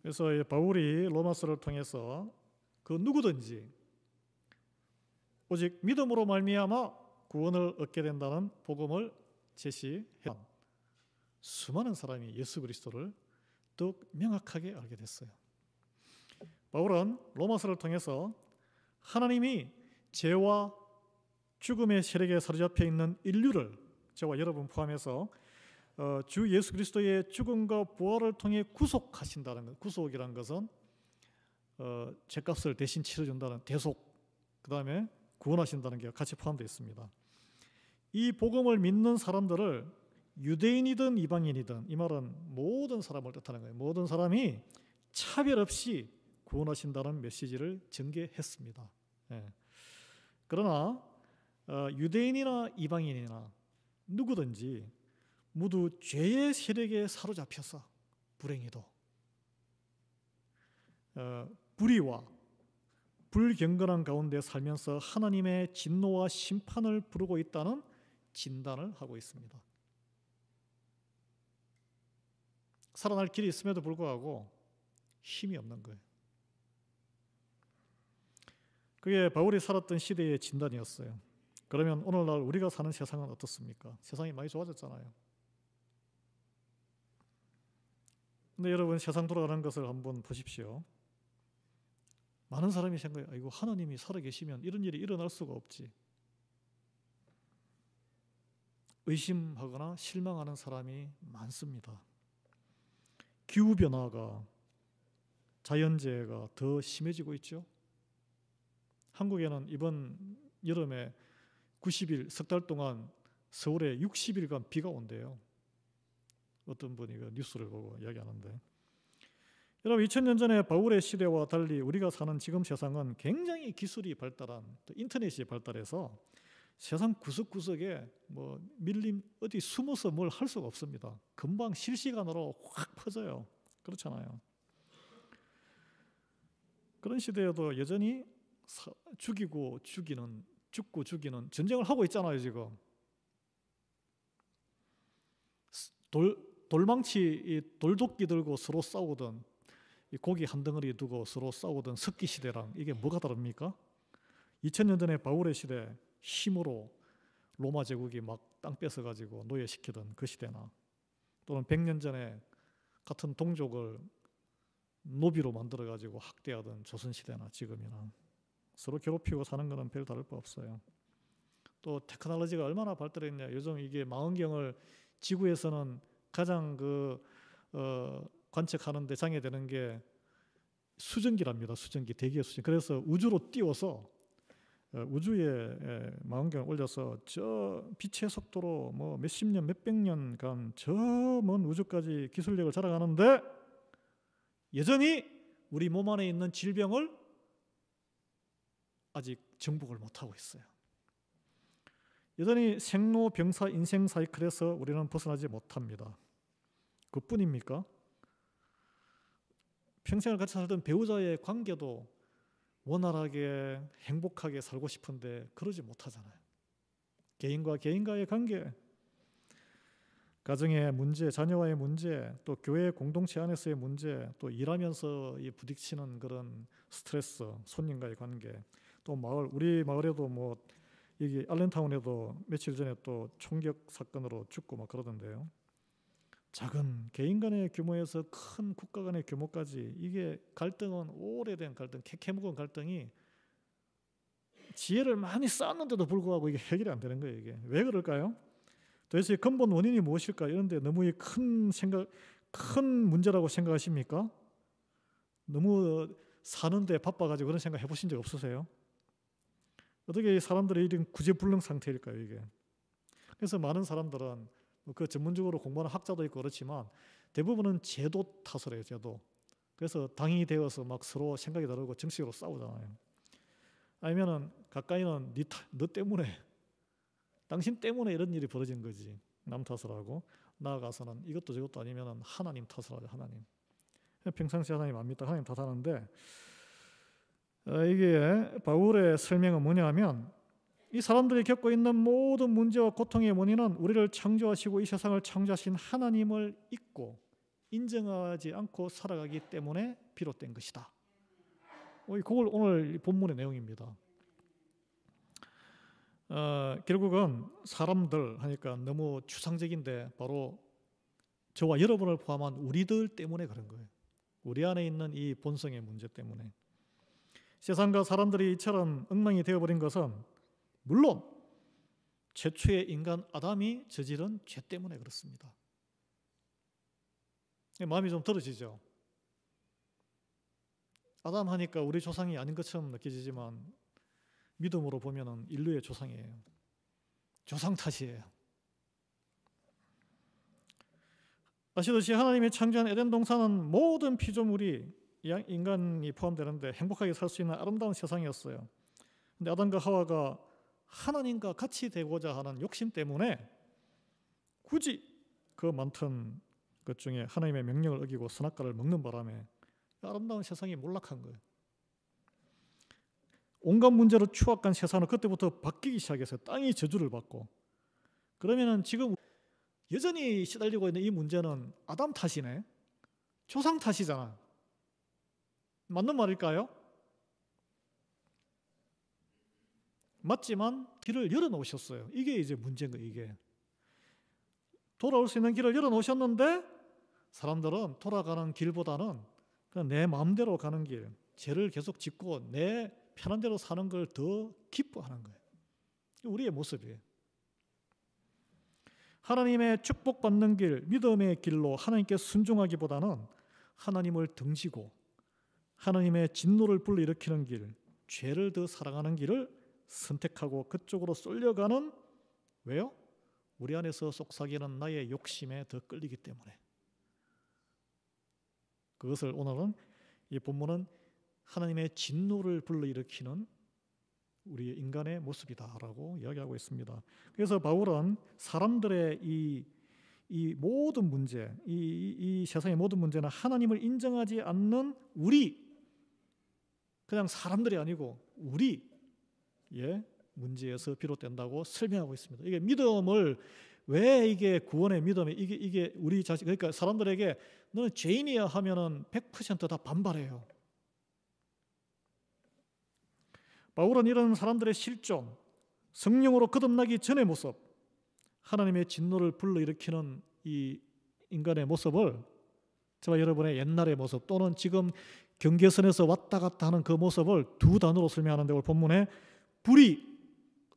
그래서 이 바울이 로마서를 통해서 그 누구든지 오직 믿음으로 말미암아 구원을 얻게 된다는 복음을 제시한 수많은 사람이 예수 그리스도를 더욱 명확하게 알게 됐어요. 바울은 로마서를 통해서 하나님이 죄와 죽음의 세력에 사로잡혀 있는 인류를, 저와 여러분 포함해서 주 예수 그리스도의 죽음과 부활을 통해 구속하신다는 것. 구속이라는 것은 죄값을 대신 치러준다는 대속, 그 다음에 구원하신다는 게 같이 포함되어 있습니다. 이 복음을 믿는 사람들을 유대인이든 이방인이든, 이 말은 모든 사람을 뜻하는 거예요. 모든 사람이 차별 없이 구원하신다는 메시지를 전개했습니다. 그러나 유대인이나 이방인이나 누구든지 모두 죄의 세력에 사로잡혀서 불행히도 불의와 불경건한 가운데 살면서 하나님의 진노와 심판을 부르고 있다는 진단을 하고 있습니다. 살아날 길이 있음에도 불구하고 힘이 없는 거예요. 그게 바울이 살았던 시대의 진단이었어요. 그러면 오늘날 우리가 사는 세상은 어떻습니까? 세상이 많이 좋아졌잖아요. 근데 여러분, 세상 돌아가는 것을 한번 보십시오. 많은 사람이 생각해요. 이거 하나님이 살아계시면 이런 일이 일어날 수가 없지. 의심하거나 실망하는 사람이 많습니다. 기후변화가, 자연재해가 더 심해지고 있죠. 한국에는 이번 여름에 90일, 석 달 동안 서울에 60일간 비가 온대요. 어떤 분이 그 뉴스를 보고 이야기하는데, 여러분 2000년 전에 바울의 시대와 달리 우리가 사는 지금 세상은 굉장히 기술이 발달한, 또 인터넷이 발달해서 세상 구석구석에 뭐 밀림 어디 숨어서 뭘 할 수가 없습니다. 금방 실시간으로 확 퍼져요. 그렇잖아요. 그런 시대에도 여전히 죽고 죽이는 전쟁을 하고 있잖아요. 지금 돌망치, 돌도끼 들고 서로 싸우던, 고기 한 덩어리 두고 서로 싸우던 석기 시대랑 이게 뭐가 다릅니까? 2000년 전에 바울의 시대, 힘으로 로마 제국이 막 땅 뺏어가지고 노예시키던 그 시대나, 또는 100년 전에 같은 동족을 노비로 만들어가지고 학대하던 조선시대나 지금이나 서로 괴롭히고 사는 것은 별 다를 바 없어요. 또 테크놀로지가 얼마나 발달했냐. 요즘 이게 망원경을 지구에서는 가장 관측하는데 장애되는 게 수증기랍니다. 수증기, 대기의 수증기. 그래서 우주로 띄워서 우주에 망원경을 올려서 저 빛의 속도로 뭐 몇십 년, 몇백 년간 저 먼 우주까지 기술력을 자랑하는데 여전히 우리 몸 안에 있는 질병을 아직 정복을 못하고 있어요. 여전히 생로병사 인생 사이클에서 우리는 벗어나지 못합니다. 그뿐입니까? 평생을 같이 살던 배우자의 관계도 원활하게 행복하게 살고 싶은데 그러지 못하잖아요. 개인과 개인과의 관계, 가정의 문제, 자녀와의 문제, 또 교회 공동체 안에서의 문제, 또 일하면서 부딪히는 그런 스트레스, 손님과의 관계, 또 우리 마을에도 뭐 여기 알렌타운에도 며칠 전에 또 총격 사건으로 죽고 막 그러던데요. 작은 개인 간의 규모에서 큰 국가 간의 규모까지, 이게 갈등은 오래된 갈등, 캐캐묵은 갈등이 지혜를 많이 쌓았는데도 불구하고 이게 해결이 안 되는 거예요. 이게 왜 그럴까요? 도대체 근본 원인이 무엇일까? 이런데 너무 큰 문제라고 생각하십니까? 너무 사는데 바빠가지고 그런 생각 해보신 적 없으세요? 어떻게 사람들이 이런 구제불능 상태일까요, 이게? 그래서 많은 사람들은 그 전문적으로 공부하는 학자도 있고 그렇지만 대부분은 제도 탓을 해요, 제도. 그래서 당이 되어서 막 서로 생각이 다르고 정식으로 싸우잖아요. 아니면은 가까이는 너 때문에, 당신 때문에 이런 일이 벌어진 거지. 남 탓을 하고, 나아가서는 이것도 저것도 아니면은 하나님 탓을 하죠, 하나님. 평상시 하나님 안 믿다 하나님 탓하는데, 이게 바울의 설명은 뭐냐면, 이 사람들이 겪고 있는 모든 문제와 고통의 원인은 우리를 창조하시고 이 세상을 창조하신 하나님을 잊고 인정하지 않고 살아가기 때문에 비롯된 것이다. 그걸 오늘 본문의 내용입니다. 결국은 사람들 하니까 너무 추상적인데 바로 저와 여러분을 포함한 우리들 때문에 그런 거예요. 우리 안에 있는 이 본성의 문제 때문에. 세상과 사람들이 이처럼 엉망이 되어버린 것은 물론 최초의 인간 아담이 저지른 죄 때문에 그렇습니다. 마음이 좀 들어지죠. 아담 하니까 우리 조상이 아닌 것처럼 느껴지지만 믿음으로 보면은 인류의 조상이에요. 조상 탓이에요. 아시듯이 하나님이 창조한 에덴 동산은 모든 피조물이 인간이 포함되는데 행복하게 살 수 있는 아름다운 세상이었어요. 근데 아담과 하와가 하나님과 같이 되고자 하는 욕심 때문에 굳이 그 많던 것 중에 하나님의 명령을 어기고 선악과를 먹는 바람에 아름다운 세상이 몰락한 거예요. 온갖 문제로 추악한 세상은 그때부터 바뀌기 시작했어요. 땅이 저주를 받고. 그러면은 지금 여전히 시달리고 있는 이 문제는 아담 탓이네. 조상 탓이잖아. 맞는 말일까요? 맞지만 길을 열어놓으셨어요. 이게 이제 문제인 거예요. 이게 돌아올 수 있는 길을 열어놓으셨는데 사람들은 돌아가는 길보다는 그냥 내 마음대로 가는 길, 죄를 계속 짓고 내 편한 대로 사는 걸 더 기뻐하는 거예요. 우리의 모습이에요. 하나님의 축복받는 길, 믿음의 길로 하나님께 순종하기보다는 하나님을 등지고 하나님의 진노를 불러일으키는 길, 죄를 더 사랑하는 길을 선택하고 그쪽으로 쏠려가는, 왜요? 우리 안에서 속삭이는 나의 욕심에 더 끌리기 때문에. 그것을 오늘은 이 본문은 하나님의 진노를 불러일으키는 우리 인간의 모습이다라고 이야기하고 있습니다. 그래서 바울은 사람들의 이 모든 문제, 이 세상의 모든 문제는 하나님을 인정하지 않는 우리, 그냥 사람들이 아니고 우리의 문제에서 비롯된다고 설명하고 있습니다. 이게 믿음을, 왜 이게 구원의 믿음이 이게 우리 자신, 그러니까 사람들에게 너는 죄인이야 하면은 100% 다 반발해요. 바울은 이런 사람들의 실존, 성령으로 거듭나기 전의 모습, 하나님의 진노를 불러일으키는 이 인간의 모습을 저와 여러분의 옛날의 모습 또는 지금 경계선에서 왔다 갔다 하는 그 모습을 두 단어로 설명하는데 오늘 본문에 불의,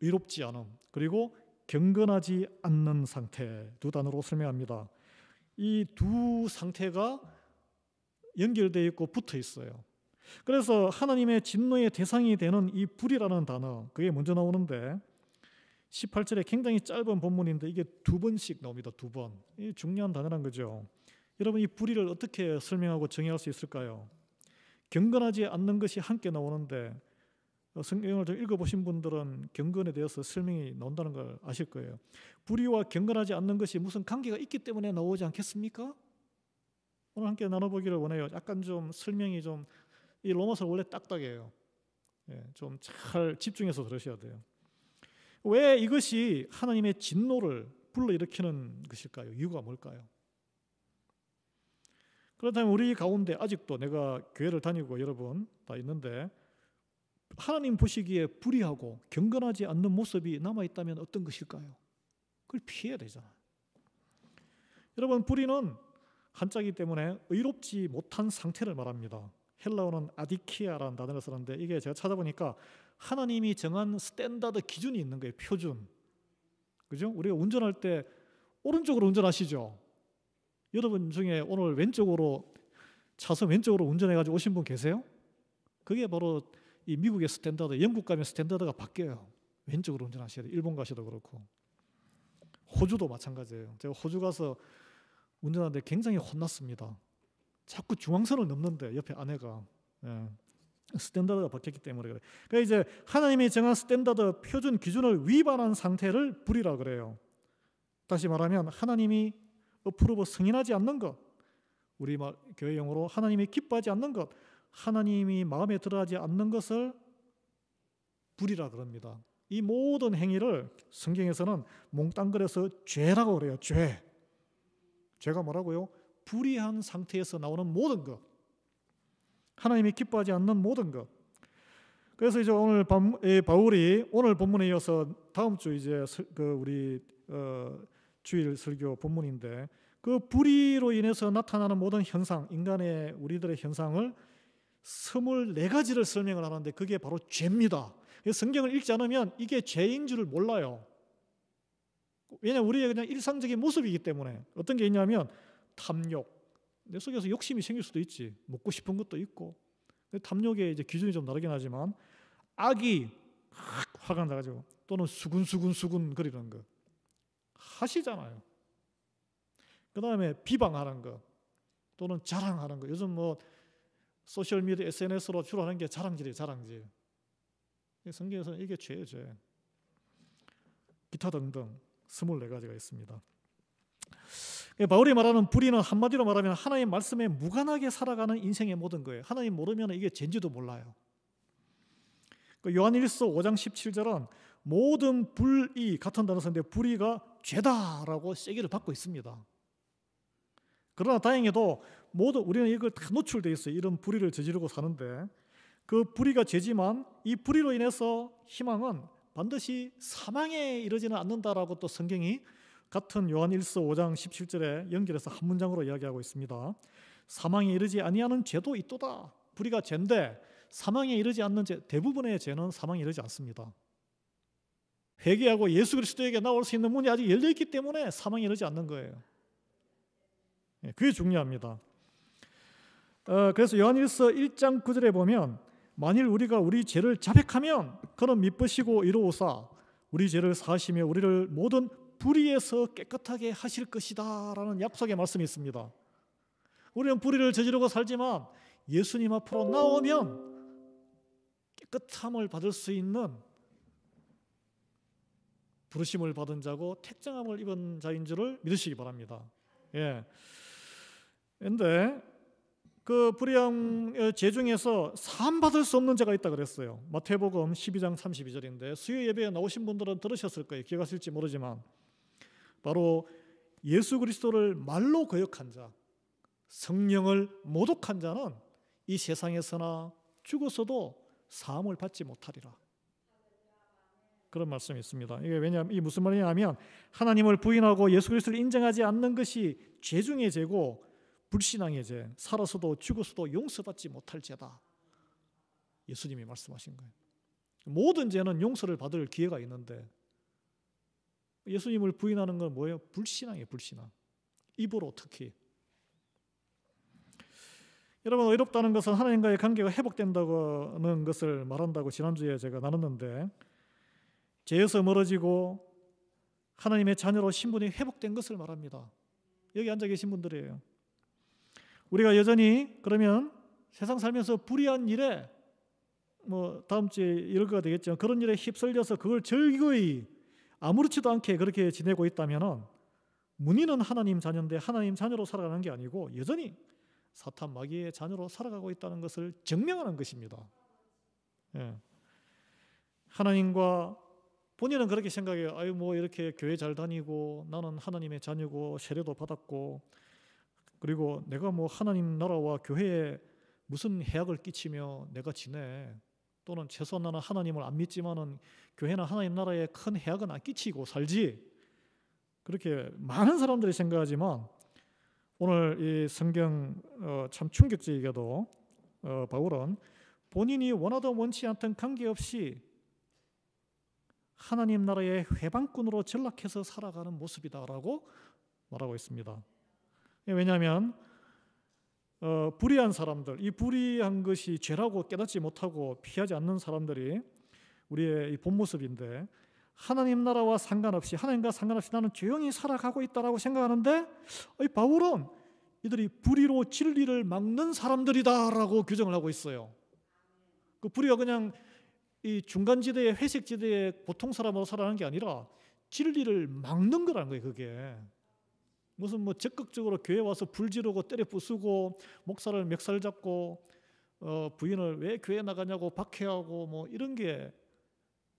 의롭지 않음, 그리고 경건하지 않는 상태, 두 단어로 설명합니다. 이 두 상태가 연결되어 있고 붙어 있어요. 그래서 하나님의 진노의 대상이 되는 이 불이라는 단어, 그게 먼저 나오는데 18절에 굉장히 짧은 본문인데 이게 두 번씩 나옵니다. 두 번. 이 중요한 단어란 거죠. 여러분, 이 불의를 어떻게 설명하고 정의할 수 있을까요? 경건하지 않는 것이 함께 나오는데 성경을 좀 읽어보신 분들은 경건에 대해서 설명이 나온다는 걸 아실 거예요. 불의와 경건하지 않는 것이 무슨 관계가 있기 때문에 나오지 않겠습니까? 오늘 함께 나눠보기를 원해요. 약간 좀 설명이 좀, 이 로마서 원래 딱딱해요. 좀 잘 집중해서 들으셔야 돼요. 왜 이것이 하나님의 진노를 불러일으키는 것일까요? 이유가 뭘까요? 그렇다면 우리 가운데 아직도, 내가 교회를 다니고 여러분 다 있는데 하나님 보시기에 불의하고 경건하지 않는 모습이 남아있다면 어떤 것일까요? 그걸 피해야 되잖아요. 여러분, 불의는 한자이기 때문에 의롭지 못한 상태를 말합니다. 헬라어는 아디키아라는 단어를 쓰는데 이게 제가 찾아보니까 하나님이 정한 스탠다드 기준이 있는 거예요. 표준. 그죠? 우리가 운전할 때 오른쪽으로 운전하시죠? 여러분 중에 오늘 왼쪽으로, 차선 왼쪽으로 운전해가지고 오신 분 계세요? 그게 바로 이 미국의 스탠다드, 영국 가면 스탠다드가 바뀌어요. 왼쪽으로 운전하셔야 돼요. 일본 가셔도 그렇고. 호주도 마찬가지예요. 제가 호주 가서 운전하는데 굉장히 혼났습니다. 자꾸 중앙선을 넘는데 옆에 아내가, 스탠다드가 바뀌었기 때문에 그래요. 그러니까 이제 하나님이 정한 스탠다드 표준 기준을 위반한 상태를 불의라 그래요. 다시 말하면 하나님이 어프로브 승인하지 않는 것, 우리 교회 용어로 하나님이 기뻐하지 않는 것, 하나님이 마음에 들어하지 않는 것을 불의라 그럽니다. 이 모든 행위를 성경에서는 몽땅 그려서 죄라고 그래요. 죄가 뭐라고요? 불의한 상태에서 나오는 모든 것, 하나님이 기뻐하지 않는 모든 것. 그래서 이제 오늘 바울이 오늘 본문에 이어서 다음 주 이제 우리 주일 설교 본문인데, 그 불의로 인해서 나타나는 모든 현상, 인간의 우리들의 현상을 24가지를 설명을 하는데 그게 바로 죄입니다. 성경을 읽지 않으면 이게 죄인 줄을 몰라요. 왜냐하면 우리의 그냥 일상적인 모습이기 때문에. 어떤 게 있냐면 탐욕, 내 속에서 욕심이 생길 수도 있지. 먹고 싶은 것도 있고. 탐욕의 이제 기준이 좀 다르긴 하지만 악이 화가 나가지고 또는 수군 거리는 거 하시잖아요. 그 다음에 비방하는 거 또는 자랑하는 거. 요즘 뭐 소셜미디어 SNS로 주로 하는 게 자랑질이에요. 자랑질. 성경에서는 이게 죄예요. 죄. 기타 등등 24가지가 있습니다. 바울이 말하는 불의는 한마디로 말하면 하나님 말씀에 무관하게 살아가는 인생의 모든 거예요. 하나님 모르면 이게 죄인지도 몰라요. 요한일서 5장 17절은 모든 불의, 같은 단어 쓰는데 불의가 죄다라고 세기를 받고 있습니다. 그러나 다행히도 모두 우리는 이걸 다 노출되어 있어요. 이런 불의를 저지르고 사는데 그 불의가 죄지만 이 불의로 인해서 희망은 반드시 사망에 이르지는 않는다라고 또 성경이 같은 요한일서 5장 17절에 연결해서 한 문장으로 이야기하고 있습니다. 사망에 이르지 아니하는 죄도 있도다. 불의가 죄인데 사망에 이르지 않는 죄, 대부분의 죄는 사망에 이르지 않습니다. 회개하고 예수 그리스도에게 나올 수 있는 문이 아직 열려있기 때문에 사망에 이르지 않는 거예요. 그게 중요합니다. 그래서 요한일서 1장 9절에 보면 만일 우리가 우리 죄를 자백하면 그는 미쁘시고 이로우사 우리 죄를 사하시며 우리를 모든 불의에서 깨끗하게 하실 것이다 라는 약속의 말씀이 있습니다. 우리는 불의를 저지르고 살지만 예수님 앞으로 나오면 깨끗함을 받을 수 있는 부르심을 받은 자고 택정함을 입은 자인 줄을 믿으시기 바랍니다. 예. 그런데 그 불의한 죄 중에서 사함 받을 수 없는 죄가 있다 그랬어요. 마태복음 12장 32절인데 수요 예배에 나오신 분들은 들으셨을 거예요. 기억하실지 모르지만 바로 예수 그리스도를 말로 거역한 자, 성령을 모독한 자는 이 세상에서나 죽어서도 사함을 받지 못하리라. 그런 말씀이 있습니다. 이게 왜냐하면 이 무슨 말이냐면 하나님을 부인하고 예수 그리스도를 인정하지 않는 것이 죄 중의 죄고 불신앙의 죄, 살아서도 죽어서도 용서받지 못할 죄다. 예수님이 말씀하신 거예요. 모든 죄는 용서를 받을 기회가 있는데 예수님을 부인하는 건 뭐예요? 불신앙이에요. 불신앙. 입으로 특히. 여러분, 의롭다는 것은 하나님과의 관계가 회복된다는 것을 말한다고 지난주에 제가 나눴는데 죄에서 멀어지고 하나님의 자녀로 신분이 회복된 것을 말합니다. 여기 앉아 계신 분들이에요. 우리가 여전히 그러면 세상 살면서 불의한 일에 뭐 다음 주에 일거가 되겠죠. 그런 일에 휩쓸려서 그걸 즐거이 아무렇지도 않게 그렇게 지내고 있다면 문의는 하나님 자녀인데 하나님 자녀로 살아가는 게 아니고 여전히 사탄 마귀의 자녀로 살아가고 있다는 것을 증명하는 것입니다. 예. 하나님과 본인은 그렇게 생각해요. 아유 뭐 이렇게 교회 잘 다니고 나는 하나님의 자녀고 세례도 받았고 그리고 내가 뭐 하나님 나라와 교회에 무슨 해악을 끼치며 내가 지내. 또는 최소한 나는 하나님을 안 믿지만은 교회나 하나님 나라에 큰 해악은 안 끼치고 살지. 그렇게 많은 사람들이 생각하지만 오늘 이 성경 참 충격적이게도 바울은 본인이 원하든 원치 않든 관계없이 하나님 나라의 회방꾼으로 전락해서 살아가는 모습이다라고 말하고 있습니다. 왜냐하면 불의한 사람들, 이 불의한 것이 죄라고 깨닫지 못하고 피하지 않는 사람들이 우리의 이 본 모습인데 하나님 나라와 상관없이 하나님과 상관없이 나는 조용히 살아가고 있다라고 생각하는데 바울은 이들이 불의로 진리를 막는 사람들이다라고 규정을 하고 있어요. 그 불의가 그냥 이 중간지대의 회색지대의 보통 사람으로 살아가는 게 아니라 진리를 막는 거라는 거예요. 그게 무슨 뭐 적극적으로 교회 와서 불 지르고 때려 부수고 목사를 멱살 잡고 부인을 왜 교회 나가냐고 박해하고 뭐 이런 게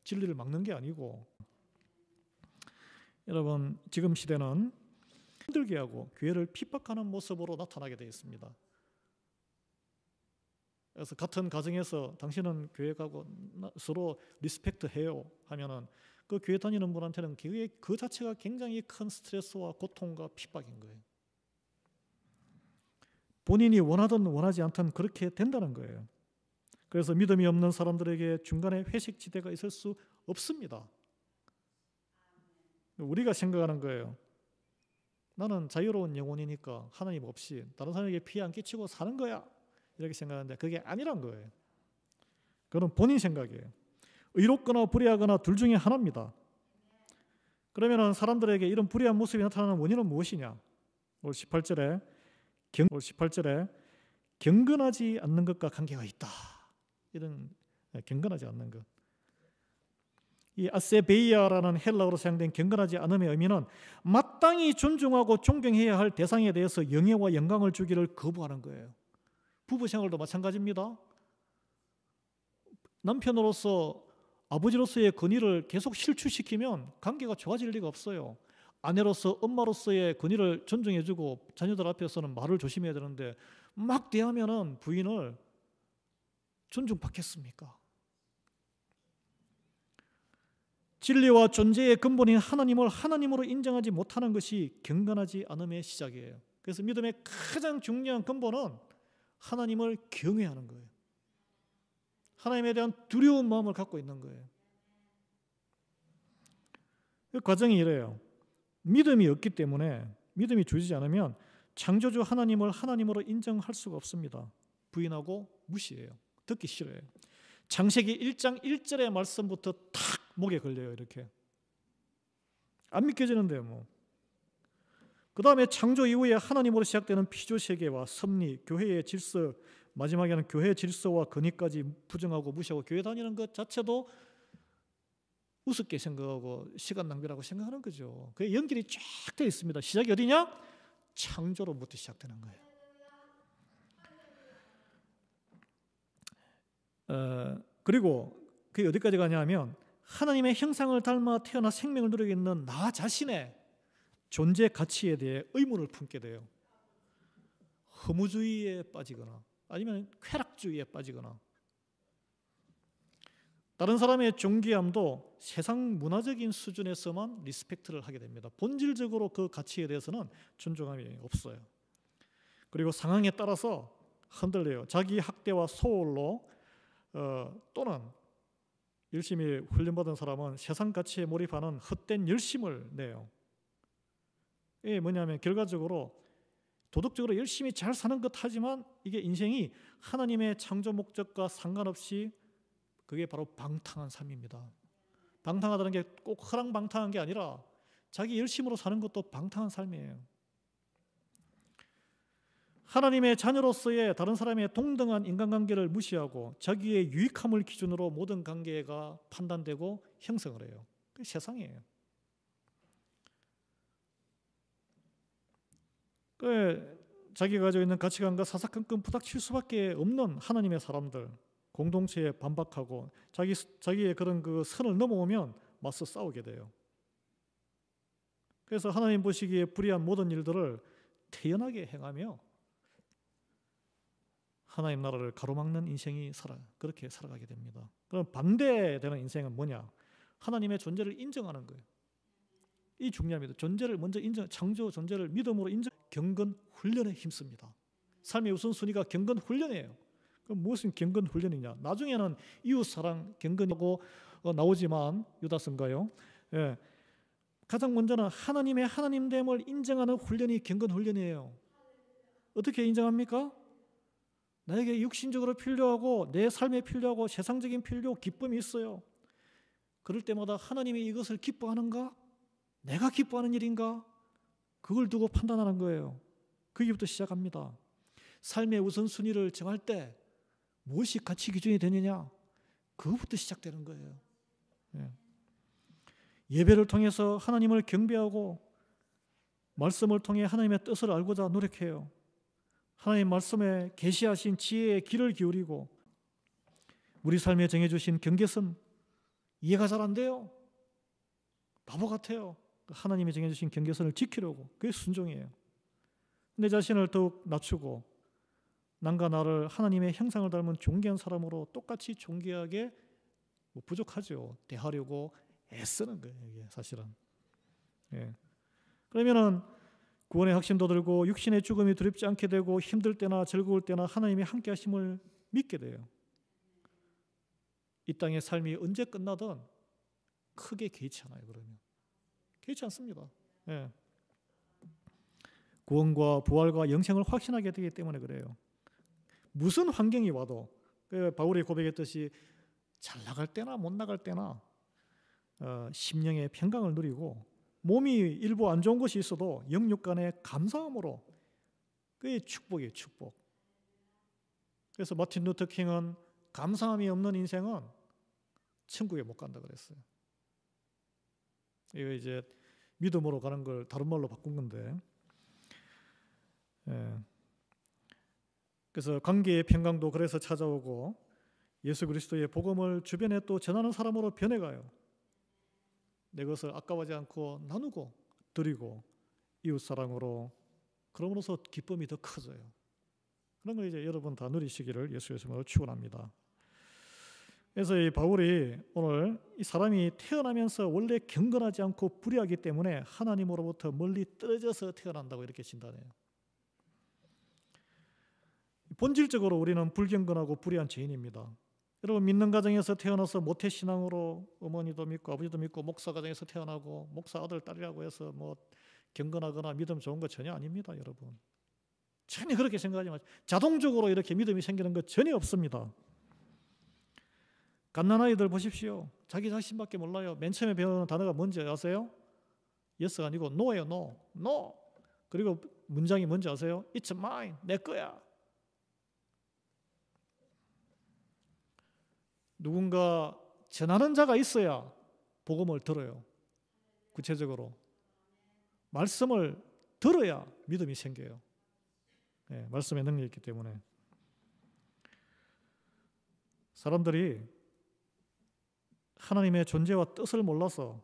진리를 막는 게 아니고 여러분 지금 시대는 힘들게 하고 교회를 핍박하는 모습으로 나타나게 되어 있습니다. 그래서 같은 가정에서 당신은 교회 가고 서로 리스펙트 해요 하면은 그 교회 다니는 분한테는 그 자체가 굉장히 큰 스트레스와 고통과 핍박인 거예요. 본인이 원하든 원하지 않든 그렇게 된다는 거예요. 그래서 믿음이 없는 사람들에게 중간에 회식지대가 있을 수 없습니다. 우리가 생각하는 거예요. 나는 자유로운 영혼이니까 하나님 없이 다른 사람에게 피해 안 끼치고 사는 거야, 이렇게 생각하는데 그게 아니란 거예요. 그건 본인 생각이에요. 의롭거나 불의하거나 둘 중에 하나입니다. 그러면 사람들에게 이런 불의한 모습이 나타나는 원인은 무엇이냐? 오늘 18절에 경건하지 않는 것과 관계가 있다. 이런 경건하지 않는 것. 이 아세베이아라는 헬라어로 사용된 경건하지 않음의 의미는 마땅히 존중하고 존경해야 할 대상에 대해서 영예와 영광을 주기를 거부하는 거예요. 부부 생활도 마찬가지입니다. 남편으로서 아버지로서의 권위를 계속 실추시키면 관계가 좋아질 리가 없어요. 아내로서 엄마로서의 권위를 존중해주고 자녀들 앞에서는 말을 조심해야 되는데 막 대하면은 부인을 존중받겠습니까? 진리와 존재의 근본인 하나님을 하나님으로 인정하지 못하는 것이 경건하지 않음의 시작이에요. 그래서 믿음의 가장 중요한 근본은 하나님을 경외하는 거예요. 하나님에 대한 두려운 마음을 갖고 있는 거예요. 그 과정이 이래요. 믿음이 없기 때문에, 믿음이 주어지지 않으면 창조주 하나님을 하나님으로 인정할 수가 없습니다. 부인하고 무시해요. 듣기 싫어요. 창세기 1장 1절의 말씀부터 탁 목에 걸려요. 이렇게 안 믿겨지는데요. 뭐. 그 다음에 창조 이후에 하나님으로 시작되는 피조세계와 섭리, 교회의 질서, 마지막에는 교회의 질서와 권위까지 부정하고 무시하고 교회 다니는 것 자체도 우습게 생각하고 시간 낭비라고 생각하는 거죠. 그게 연결이 쫙 되어 있습니다. 시작이 어디냐? 창조로부터 시작되는 거예요. 그리고 그게 어디까지 가냐면 하나님의 형상을 닮아 태어나 생명을 누리고 있는 나 자신의 존재 가치에 대해 의문을 품게 돼요. 허무주의에 빠지거나 아니면 쾌락주의에 빠지거나 다른 사람의 존귀함도 세상 문화적인 수준에서만 리스펙트를 하게 됩니다. 본질적으로 그 가치에 대해서는 존중함이 없어요. 그리고 상황에 따라서 흔들려요. 자기 학대와 소홀로 또는 열심히 훈련받은 사람은 세상 가치에 몰입하는 헛된 열심을 내요. 이게 뭐냐면 결과적으로 도덕적으로 열심히 잘 사는 것 하지만 이게 인생이 하나님의 창조 목적과 상관없이 그게 바로 방탕한 삶입니다. 방탕하다는 게 꼭 허랑방탕한 게 아니라 자기 열심으로 사는 것도 방탕한 삶이에요. 하나님의 자녀로서의 다른 사람의 동등한 인간관계를 무시하고 자기의 유익함을 기준으로 모든 관계가 판단되고 형성을 해요. 그게 세상이에요. 자기가 가지고 있는 가치관과 사사건건 부닥칠 수밖에 없는 하나님의 사람들, 공동체에 반박하고 자기의 그런 그 선을 넘어오면 맞서 싸우게 돼요. 그래서 하나님 보시기에 불의한 모든 일들을 태연하게 행하며 하나님 나라를 가로막는 인생이 그렇게 살아가게 됩니다. 그럼 반대되는 인생은 뭐냐? 하나님의 존재를 인정하는 거예요. 이 중요합니다. 존재를 먼저 창조 존재를 믿음으로 경건 훈련에 힘씁니다. 삶의 우선순위가 경건 훈련이에요. 그럼 무엇은 경건 훈련이냐? 나중에는 이웃 사랑 경건이라고 나오지만 유다서인가요? 예. 가장 먼저는 하나님의 하나님됨을 인정하는 훈련이 경건 훈련이에요. 어떻게 인정합니까? 나에게 육신적으로 필요하고 내 삶에 필요하고 세상적인 필요, 기쁨이 있어요. 그럴 때마다 하나님이 이것을 기뻐하는가? 내가 기뻐하는 일인가? 그걸 두고 판단하는 거예요. 거기부터 시작합니다. 삶의 우선순위를 정할 때 무엇이 가치 기준이 되느냐? 그것부터 시작되는 거예요. 예배를 통해서 하나님을 경배하고 말씀을 통해 하나님의 뜻을 알고자 노력해요. 하나님 말씀에 계시하신 지혜의 귀를 기울이고 우리 삶에 정해주신 경계선 이해가 잘 안 돼요. 바보 같아요. 하나님이 정해주신 경계선을 지키려고. 그게 순종이에요. 내 자신을 더욱 낮추고 남과 나를 하나님의 형상을 닮은 존귀한 사람으로 똑같이 존귀하게 부족하죠. 대하려고 애쓰는 거예요. 이게 사실은. 예. 그러면은 구원의 확신도 들고 육신의 죽음이 두렵지 않게 되고 힘들 때나 즐거울 때나 하나님이 함께 하심을 믿게 돼요. 이 땅의 삶이 언제 끝나든 크게 개의치 않아요. 그러면 개의치 않습니다. 예. 구원과 부활과 영생을 확신하게 되기 때문에 그래요. 무슨 환경이 와도 바울이 고백했듯이 잘 나갈 때나 못 나갈 때나 심령의 평강을 누리고 몸이 일부 안 좋은 것이 있어도 영육 간의 감사함으로 그게 축복이에요. 축복. 그래서 마틴 루터 킹은 감사함이 없는 인생은 천국에 못 간다 그랬어요. 이거 이제 믿음으로 가는 걸 다른 말로 바꾼 건데, 예. 그래서 관계의 평강도 그래서 찾아오고 예수 그리스도의 복음을 주변에 또 전하는 사람으로 변해가요. 내 것을 아까워하지 않고 나누고 드리고 이웃사랑으로, 그럼으로써 기쁨이 더 커져요. 그런 걸 이제 여러분 다 누리시기를 예수의 이름으로 축원합니다. 그래서 이 바울이 오늘 이 사람이 태어나면서 원래 경건하지 않고 불의하기 때문에 하나님으로부터 멀리 떨어져서 태어난다고 이렇게 진단해요. 본질적으로 우리는 불경건하고 불의한 죄인입니다. 여러분 믿는 가정에서 태어나서 모태신앙으로 어머니도 믿고 아버지도 믿고 목사 가정에서 태어나고 목사 아들 딸이라고 해서 뭐 경건하거나 믿음 좋은 거 전혀 아닙니다. 여러분 전혀 그렇게 생각하지 마세요. 자동적으로 이렇게 믿음이 생기는 거 전혀 없습니다. 갓난아이들 보십시오. 자기 자신밖에 몰라요. 맨 처음에 배우는 단어가 뭔지 아세요? yes가 아니고 no예요. no. 그리고 문장이 뭔지 아세요? It's mine. 내 거야. 누군가 전하는 자가 있어야 복음을 들어요. 구체적으로 말씀을 들어야 믿음이 생겨요. 네, 말씀의 능력이 있기 때문에. 사람들이 하나님의 존재와 뜻을 몰라서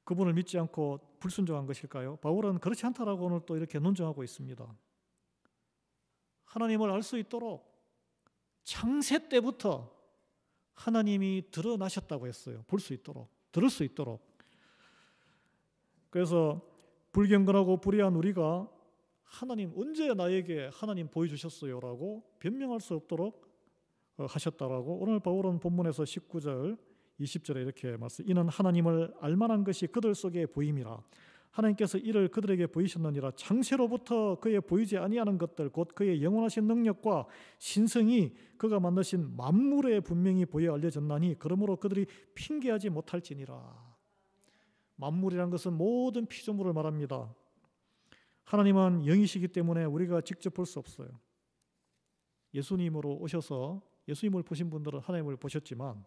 그분을 믿지 않고 불순종한 것일까요? 바울은 그렇지 않다라고 오늘 또 이렇게 논증하고 있습니다. 하나님을 알 수 있도록 창세 때부터 하나님이 드러나셨다고 했어요. 볼 수 있도록, 들을 수 있도록. 그래서 불경건하고 불의한 우리가 하나님 언제 나에게 하나님 보여주셨어요? 라고 변명할 수 없도록 하셨다라고 오늘 바울은 본문에서 19절 20절에 이렇게 말씀. 이는 하나님을 알만한 것이 그들 속에 보임이라. 하나님께서 이를 그들에게 보이셨느니라. 창세로부터 그의 보이지 아니하는 것들 곧 그의 영원하신 능력과 신성이 그가 만드신 만물에 분명히 보여 알려졌나니 그러므로 그들이 핑계하지 못할지니라. 만물이란 것은 모든 피조물을 말합니다. 하나님은 영이시기 때문에 우리가 직접 볼 수 없어요. 예수님으로 오셔서 예수님을 보신 분들은 하나님을 보셨지만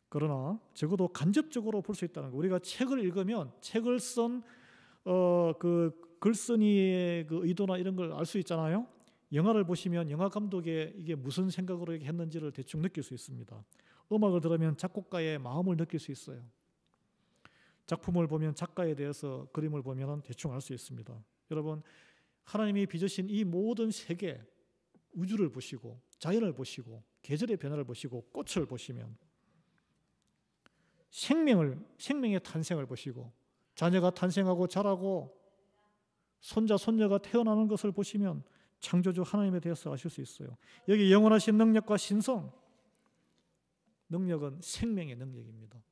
그러나 적어도 간접적으로 볼 수 있다는 거. 우리가 책을 읽으면 책을 쓴 그 글쓴이의 그 의도나 이런 걸 알 수 있잖아요. 영화를 보시면 영화 감독의 이게 무슨 생각으로 했는지를 대충 느낄 수 있습니다. 음악을 들으면 작곡가의 마음을 느낄 수 있어요. 작품을 보면 작가에 대해서 그림을 보면 대충 알 수 있습니다. 여러분 하나님이 빚으신 이 모든 세계, 우주를 보시고 자연을 보시고 계절의 변화를 보시고 꽃을 보시면 생명의 탄생을 보시고 자녀가 탄생하고 자라고 손자 손녀가 태어나는 것을 보시면 창조주 하나님에 대해서 아실 수 있어요. 여기 영원하신 능력과 신성, 능력은 생명의 능력입니다.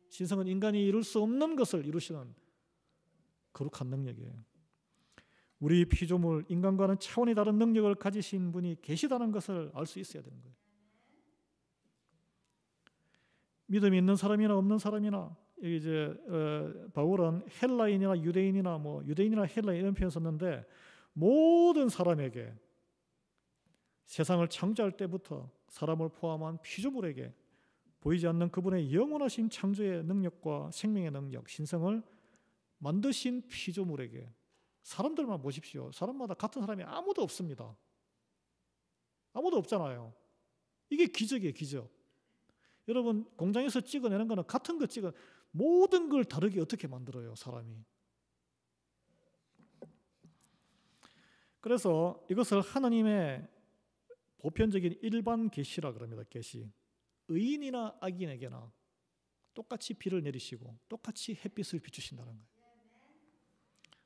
신성은 인간이 이룰 수 없는 것을 이루시는 거룩한 능력이에요. 우리 피조물 인간과는 차원이 다른 능력을 가지신 분이 계시다는 것을 알 수 있어야 되는 거예요. 믿음이 있는 사람이나 없는 사람이나 이제 바울은 헬라인이나 유대인이나 유대인이나 헬라인 이런 표현 썼는데 모든 사람에게 세상을 창조할 때부터 사람을 포함한 피조물에게 보이지 않는 그분의 영원하신 창조의 능력과 생명의 능력, 신성을 만드신 피조물에게 사람들만 보십시오. 사람마다 같은 사람이 아무도 없습니다. 아무도 없잖아요. 이게 기적이에요, 기적. 여러분 공장에서 찍어내는 거는 같은 거 모든 걸 다르게 어떻게 만들어요, 사람이. 그래서 이것을 하나님의 보편적인 일반 계시라 그럽니다. 계시. 의인이나 악인에게나 똑같이 비를 내리시고 똑같이 햇빛을 비추신다는 거예요.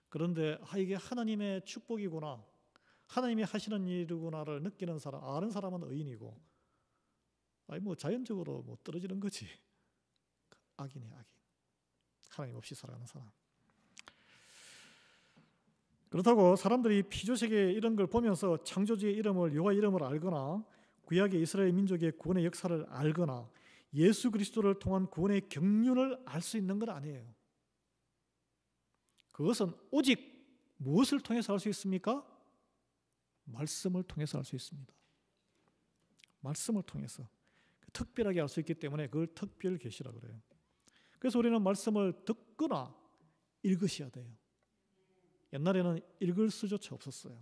그런데 이게 하나님의 축복이구나, 하나님이 하시는 일이구나를 느끼는 사람, 아는 사람은 의인이고, 뭐 자연적으로 뭐 떨어지는 거지. 악인이 악인. 하나님 없이 살아가는 사람. 그렇다고 사람들이 피조세계 이런 걸 보면서 창조주의 이름을, 여호와 이름을 알거나 구약의 이스라엘 민족의 구원의 역사를 알거나 예수 그리스도를 통한 구원의 경륜을 알 수 있는 건 아니에요. 그것은 오직 무엇을 통해서 알 수 있습니까? 말씀을 통해서 알 수 있습니다. 말씀을 통해서 특별하게 알 수 있기 때문에 그걸 특별 계시라고 그래요. 그래서 우리는 말씀을 듣거나 읽으셔야 돼요. 옛날에는 읽을 수조차 없었어요.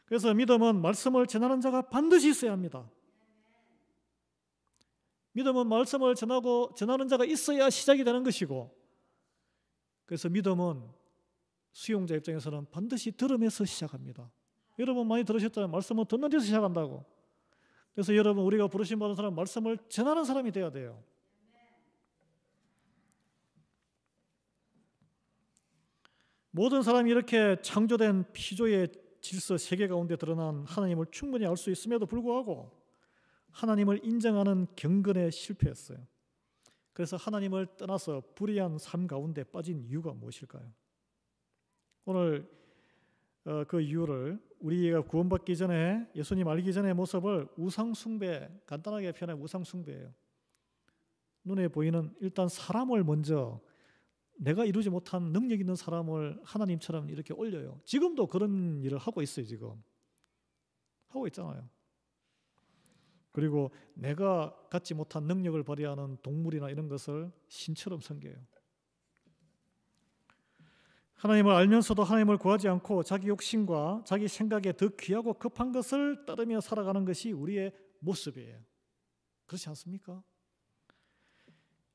그래서 믿음은 말씀을 전하는 자가 반드시 있어야 합니다. 믿음은 말씀을 전하는 자가 있어야 시작이 되는 것이고, 그래서 믿음은 수용자 입장에서는 반드시 들음에서 시작합니다. 여러분 많이 들으셨잖아요. 말씀은 듣는 데서 시작한다고. 그래서 여러분, 우리가 부르심 받은 사람, 말씀을 전하는 사람이 되어야 돼요. 모든 사람이 이렇게 창조된 피조의 질서 세계 가운데 드러난 하나님을 충분히 알 수 있음에도 불구하고 하나님을 인정하는 경건에 실패했어요. 그래서 하나님을 떠나서 불의한 삶 가운데 빠진 이유가 무엇일까요? 오늘 그 이유를, 우리가 구원받기 전에, 예수님 알기 전의 모습을 우상숭배, 간단하게 표현하면 우상숭배예요. 눈에 보이는 일단 사람을 먼저, 내가 이루지 못한 능력 있는 사람을 하나님처럼 이렇게 올려요. 지금도 그런 일을 하고 있어요. 지금 하고 있잖아요. 그리고 내가 갖지 못한 능력을 발휘하는 동물이나 이런 것을 신처럼 섬겨요. 하나님을 알면서도 하나님을 구하지 않고 자기 욕심과 자기 생각에 더 귀하고 급한 것을 따르며 살아가는 것이 우리의 모습이에요. 그렇지 않습니까?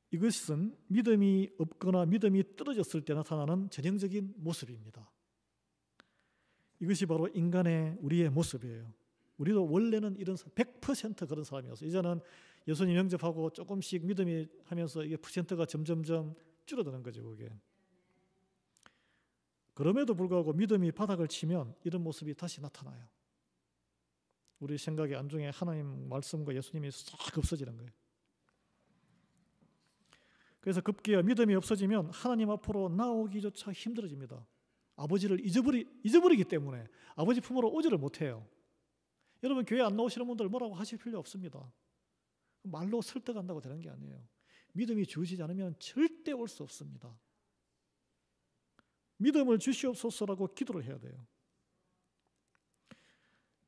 이것은 믿음이 없거나 믿음이 떨어졌을 때 나타나는 전형적인 모습입니다. 이것이 바로 인간의, 우리의 모습이에요. 우리도 원래는 이런 100% 그런 사람이었어요. 이제는 예수님 영접하고 조금씩 믿음이 하면서 이게 퍼센트가 점점점 줄어드는 거죠. 그게. 그럼에도 불구하고 믿음이 바닥을 치면 이런 모습이 다시 나타나요. 우리 생각의 안중에 하나님 말씀과 예수님이 싹 없어지는 거예요. 그래서 급기야 믿음이 없어지면 하나님 앞으로 나오기조차 힘들어집니다. 아버지를 잊어버리기 때문에 아버지 품으로 오지를 못해요. 여러분, 교회 안 나오시는 분들 뭐라고 하실 필요 없습니다. 말로 설득한다고 되는 게 아니에요. 믿음이 주어지지 않으면 절대 올 수 없습니다. 믿음을 주시옵소서라고 기도를 해야 돼요.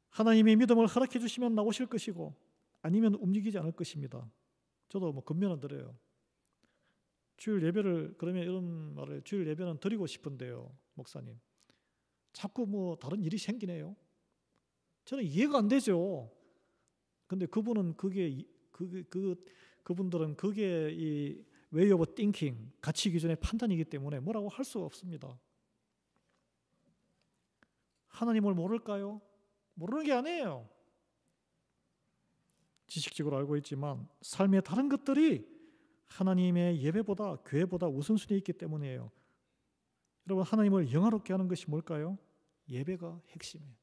하나님이 믿음을 허락해 주시면 나오실 것이고 아니면 움직이지 않을 것입니다. 저도 뭐 근면은 드려요. 주일 예배를, 그러면 이런 말을, 주일 예배는 드리고 싶은데요, 목사님, 자꾸 뭐 다른 일이 생기네요. 저는 이해가 안 되죠. 근데 그분은 그분들은 그게 이 way of thinking, 가치 기준의 판단이기 때문에 뭐라고 할 수가 없습니다. 하나님을 모를까요? 모르는 게 아니에요. 지식적으로 알고 있지만 삶의 다른 것들이 하나님의 예배보다, 교회보다 우선순위에 있기 때문이에요. 여러분, 하나님을 영화롭게 하는 것이 뭘까요? 예배가 핵심이에요.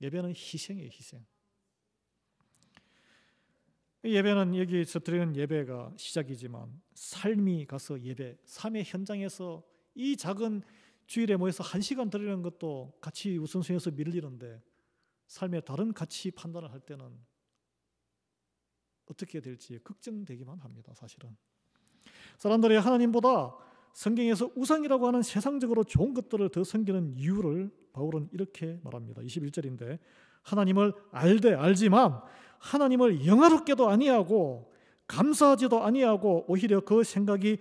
예배는 희생이에요, 희생. 예배는 여기서 드리는 예배가 시작이지만 삶이 가서 예배, 삶의 현장에서 이 작은 주일에 모여서 1시간 드리는 것도 가치 우선순위에서 밀리는데 삶의 다른 가치 판단을 할 때는 어떻게 될지 걱정되기만 합니다. 사실은 사람들이 하나님보다 성경에서 우상이라고 하는 세상적으로 좋은 것들을 더 섬기는 이유를 바울은 이렇게 말합니다. 21절인데 하나님을 알지만 하나님을 영화롭게도 아니하고 감사하지도 아니하고 오히려 그 생각이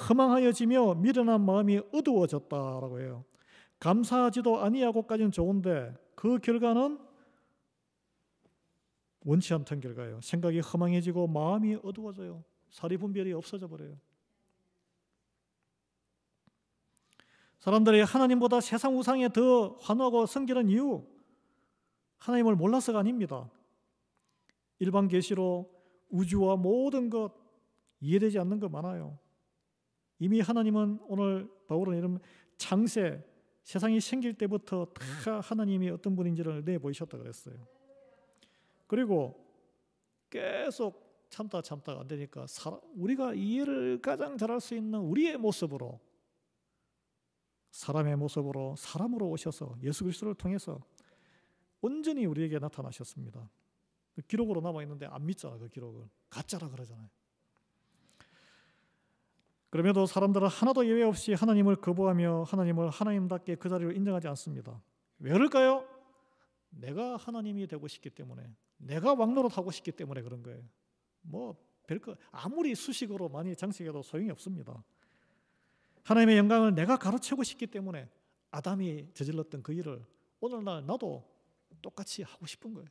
허망하여지며 미련한 마음이 어두워졌다라고 해요. 감사하지도 아니하고까지는 좋은데 그 결과는 원치 않던 결과예요. 생각이 허망해지고 마음이 어두워져요. 사리분별이 없어져 버려요. 사람들이 하나님보다 세상 우상에 더 환호하고 섬기는 이유, 하나님을 몰라서가 아닙니다. 일반 계시로 우주와 모든 것 이해되지 않는 것 많아요. 이미 하나님은, 오늘 바울은 이런 창세, 세상이 생길 때부터 다 하나님이 어떤 분인지를 내보이셨다 그랬어요. 그리고 계속 참다가 안 되니까 우리가 이해를 가장 잘할 수 있는 우리의 모습으로, 사람의 모습으로, 사람으로 오셔서 예수 그리스도를 통해서 온전히 우리에게 나타나셨습니다. 기록으로 남아있는데 안 믿잖아. 그 기록을 가짜라 그러잖아요. 그럼에도 사람들은 하나도 예외 없이 하나님을 거부하며 하나님을 하나님답게 그 자리를 인정하지 않습니다. 왜 그럴까요? 내가 하나님이 되고 싶기 때문에, 내가 왕노릇하고 싶기 때문에 그런 거예요. 뭐 별거 아무리 수식어로 많이 장식해도 소용이 없습니다. 하나님의 영광을 내가 가로채고 싶기 때문에 아담이 저질렀던 그 일을 오늘날 나도 똑같이 하고 싶은 거예요.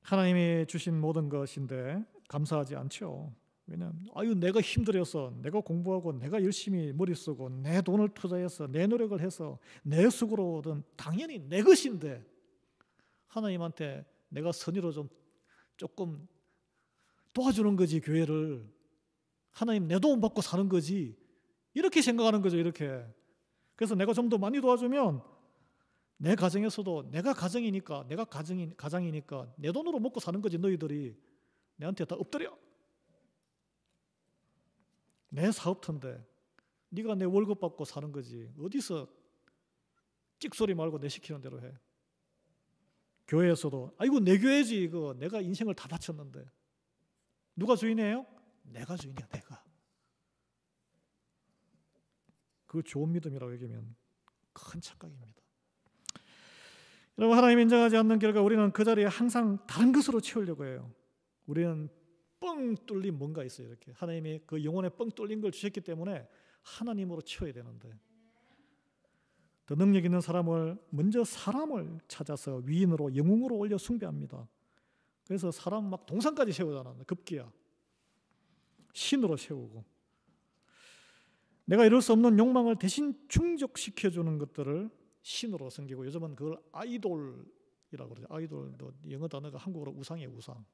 하나님이 주신 모든 것인데 감사하지 않죠. 왜냐하면 내가 힘들어서, 내가 공부하고, 내가 열심히 머리 쓰고, 내 돈을 투자해서, 내 노력을 해서, 내 수고로 얻은 당연히 내 것인데 하나님한테 내가 선의로 조금 도와주는 거지. 교회를 하나님 내 도움 받고 사는 거지, 이렇게 생각하는 거죠. 이렇게. 그래서 내가 좀 더 많이 도와주면 내 가정에서도 내가 가정이니까, 내가 가장이니까 내 돈으로 먹고 사는 거지. 너희들이 내한테 다 엎드려. 내 사업터인데 네가 내 월급 받고 사는 거지. 어디서 찍소리 말고 내 시키는 대로 해. 교회에서도 이거 내 교회지. 이거 내가 인생을 다 바쳤는데. 누가 주인이에요? 내가 주인이야. 내가. 그 좋은 믿음이라고 얘기하면 큰 착각입니다. 여러분, 하나님 인정하지 않는 결과 우리는 그 자리에 항상 다른 것으로 채우려고 해요. 우리는 뻥 뚫린 뭔가 있어요. 이렇게 하나님이 그 영혼에 뻥 뚫린 걸 주셨기 때문에 하나님으로 채워야 되는데, 더 능력 있는 사람을 먼저 사람을 찾아서 위인으로, 영웅으로 올려 숭배합니다. 그래서 사람 막 동상까지 세우잖아. 급기야 신으로 세우고, 내가 이룰 수 없는 욕망을 대신 충족시켜주는 것들을 신으로 섬기고, 요즘은 그걸 아이돌이라고 그러죠. 아이돌도 영어 단어가 한국어로 우상이에요. 우상.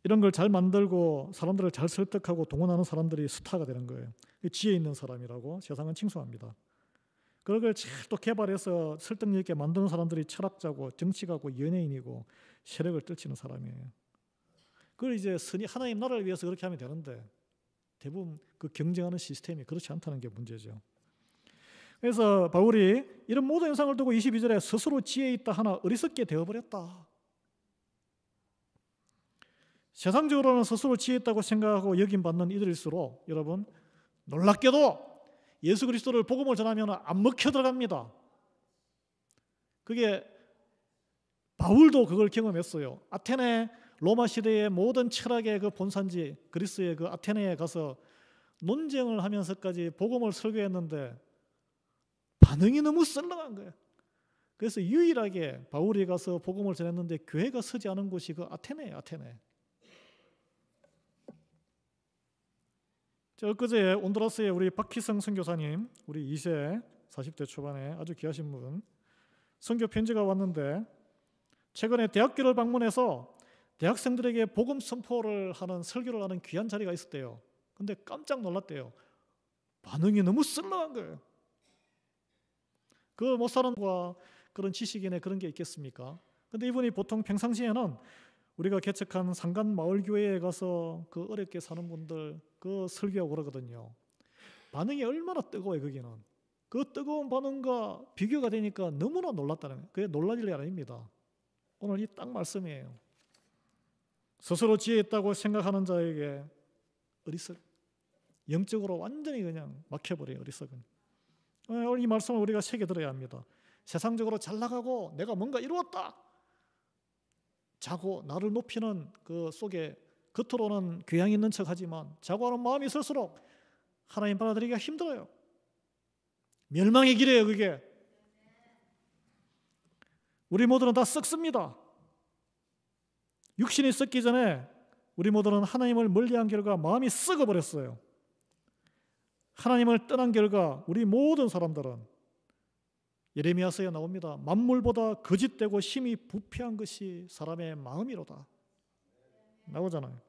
이런 걸 잘 만들고 사람들을 잘 설득하고 동원하는 사람들이 스타가 되는 거예요. 지혜 있는 사람이라고 세상은 칭송합니다. 그걸 또 개발해서 설득력 있게 만드는 사람들이 철학자고 정치가고 연예인이고 세력을 떨치는 사람이에요. 그걸 이제 하나님 나라를 위해서 그렇게 하면 되는데 대부분 그 경쟁하는 시스템이 그렇지 않다는 게 문제죠. 그래서 바울이 이런 모든 현상을 두고 22절에 스스로 지혜 있다 하나 어리석게 되어버렸다. 세상적으로는 스스로 지혜 있다고 생각하고 여김받는 이들일수록 여러분, 놀랍게도 예수 그리스도를 복음을 전하면 안 먹혀 들어갑니다. 그게 바울도 그걸 경험했어요. 아테네 로마 시대의 모든 철학의 그 본산지 그리스의 그 아테네에 가서 논쟁을 하면서까지 복음을 설교했는데 반응이 너무 썰렁한 거예요. 그래서 유일하게 바울이 가서 복음을 전했는데 교회가 서지 않은 곳이 그 아테네예요. 아테네. 엊그제 온두라스의 우리 박희성 선교사님, 우리 2세 40대 초반에 아주 귀하신 분, 선교 편지가 왔는데 최근에 대학교를 방문해서 대학생들에게 복음 선포를 하는, 설교를 하는 귀한 자리가 있었대요. 근데 깜짝 놀랐대요. 반응이 너무 썰렁한 거예요. 그 못 사는 과 그런 지식인의 그런 게 있겠습니까? 근데 이분이 보통 평상시에는 우리가 개척한 상간 마을교회에 가서 그 어렵게 사는 분들 그 설교하고 그러거든요. 반응이 얼마나 뜨거워요. 거기는 그 뜨거운 반응과 비교가 되니까 너무나 놀랐다는 거예요. 그게 놀랄 일이 아닙니다. 오늘 이 딱 말씀이에요. 스스로 지혜 있다고 생각하는 자에게 어리석, 영적으로 완전히 그냥 막혀버려요. 어리석은. 오늘 이 말씀을 우리가 새겨 들어야 합니다. 세상적으로 잘 나가고 내가 뭔가 이루었다 자고 나를 높이는 그 속에 겉으로는 교양 있는 척하지만 자고하는 마음이 있을수록 하나님 받아들이기가 힘들어요. 멸망의 길이에요. 그게 우리 모두는 다 썩습니다. 육신이 썩기 전에 우리 모두는 하나님을 멀리한 결과 마음이 썩어버렸어요. 하나님을 떠난 결과 우리 모든 사람들은 예레미야서에 나옵니다. 만물보다 거짓되고 심히 부패한 것이 사람의 마음이로다. 나오잖아요.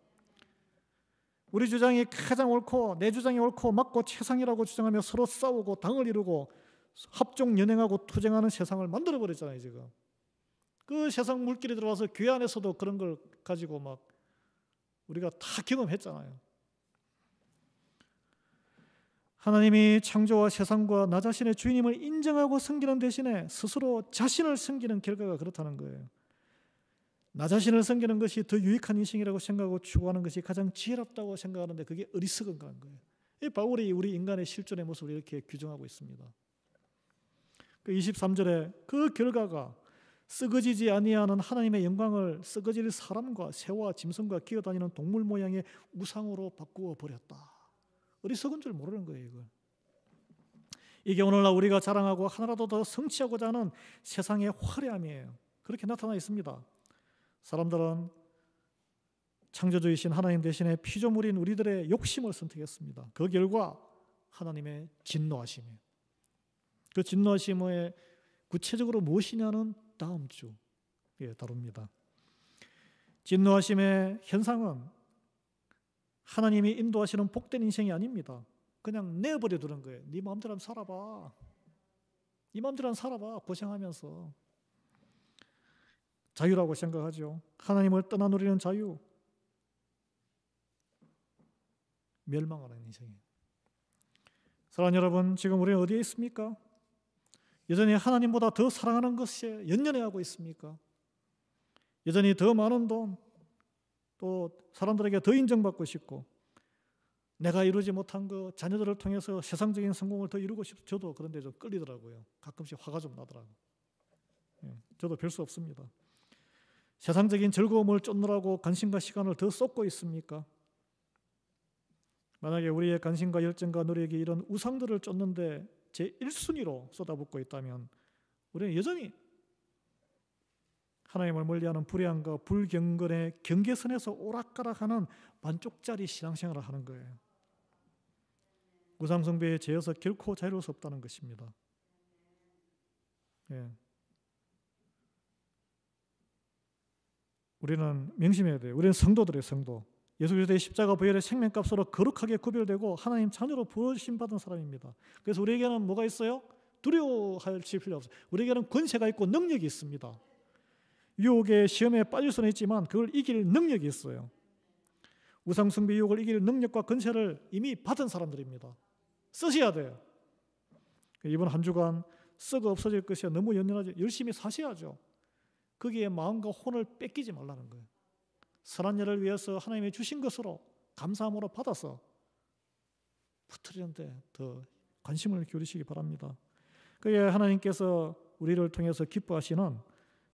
우리 주장이 가장 옳고 내 주장이 옳고 맞고 최상이라고 주장하며 서로 싸우고 당을 이루고 합종 연행하고 투쟁하는 세상을 만들어버렸잖아요. 지금 그 세상 물길이 들어와서 교회 안에서도 그런 걸 가지고 막 우리가 다 경험했잖아요. 하나님이 창조와 세상과 나 자신의 주인임을 인정하고 섬기는 대신에 스스로 자신을 섬기는 결과가 그렇다는 거예요. 나 자신을 섬기는 것이 더 유익한 인생이라고 생각하고 추구하는 것이 가장 지혜롭다고 생각하는데 그게 어리석은 거예요. 이 바울이 우리 인간의 실존의 모습을 이렇게 규정하고 있습니다. 그 23절에 그 결과가 썩어지지 아니하는 하나님의 영광을 썩어질 사람과 새와 짐승과 기어다니는 동물 모양의 우상으로 바꾸어 버렸다. 어리석은 줄 모르는 거예요. 이게 오늘날 우리가 자랑하고 하나라도 더 성취하고자 하는 세상의 화려함이에요. 그렇게 나타나 있습니다. 사람들은 창조주이신 하나님 대신에 피조물인 우리들의 욕심을 선택했습니다. 그 결과 하나님의 진노하심이에요. 그 진노하심의 구체적으로 무엇이냐는 다음 주에 다룹니다. 진노하심의 현상은 하나님이 인도하시는 복된 인생이 아닙니다. 그냥 내버려 두는 거예요. 네 마음대로 한번 살아봐. 네 마음대로 한번 살아봐. 고생하면서. 자유라고 생각하죠. 하나님을 떠나 누리는 자유. 멸망하는 인생이에요. 사랑하는 여러분, 지금 우리는 어디에 있습니까? 여전히 하나님보다 더 사랑하는 것에 연연해하고 있습니까? 여전히 더 많은 돈, 또 사람들에게 더 인정받고 싶고 내가 이루지 못한 거 자녀들을 통해서 세상적인 성공을 더 이루고 싶고 저도 그런데 좀 끌리더라고요. 가끔씩 화가 좀 나더라고요. 저도 별 수 없습니다. 세상적인 즐거움을 쫓느라고 관심과 시간을 더 쏟고 있습니까? 만약에 우리의 관심과 열정과 노력이 이런 우상들을 쫓는데 제1순위로 쏟아붓고 있다면 우리는 여전히 하나님을 멀리하는 불의함과 불경건의 경계선에서 오락가락하는 반쪽짜리 신앙생활을 하는 거예요. 우상숭배에 죄에서 결코 자유로울 수 없다는 것입니다. 우리는 명심해야 돼요. 우리는 성도들이에요. 성도. 예수 그리스도의 십자가 보혈의 생명값으로 거룩하게 구별되고 하나님 자녀로 부르심 받은 사람입니다. 그래서 우리에게는 뭐가 있어요? 두려워할 필요 없어요. 우리에게는 권세가 있고 능력이 있습니다. 유혹의 시험에 빠질 수는 있지만 그걸 이길 능력이 있어요. 우상숭배 유혹을 이길 능력과 권세를 이미 받은 사람들입니다. 쓰셔야 돼요. 이번 한 주간 썩어 없어질 것이 너무 연연하지 열심히 사셔야죠. 거기에 마음과 혼을 뺏기지 말라는 거예요. 선한 일을 위해서 하나님이 주신 것으로 감사함으로 받아서 붙들이는데 더 관심을 기울이시기 바랍니다. 그게 하나님께서 우리를 통해서 기뻐하시는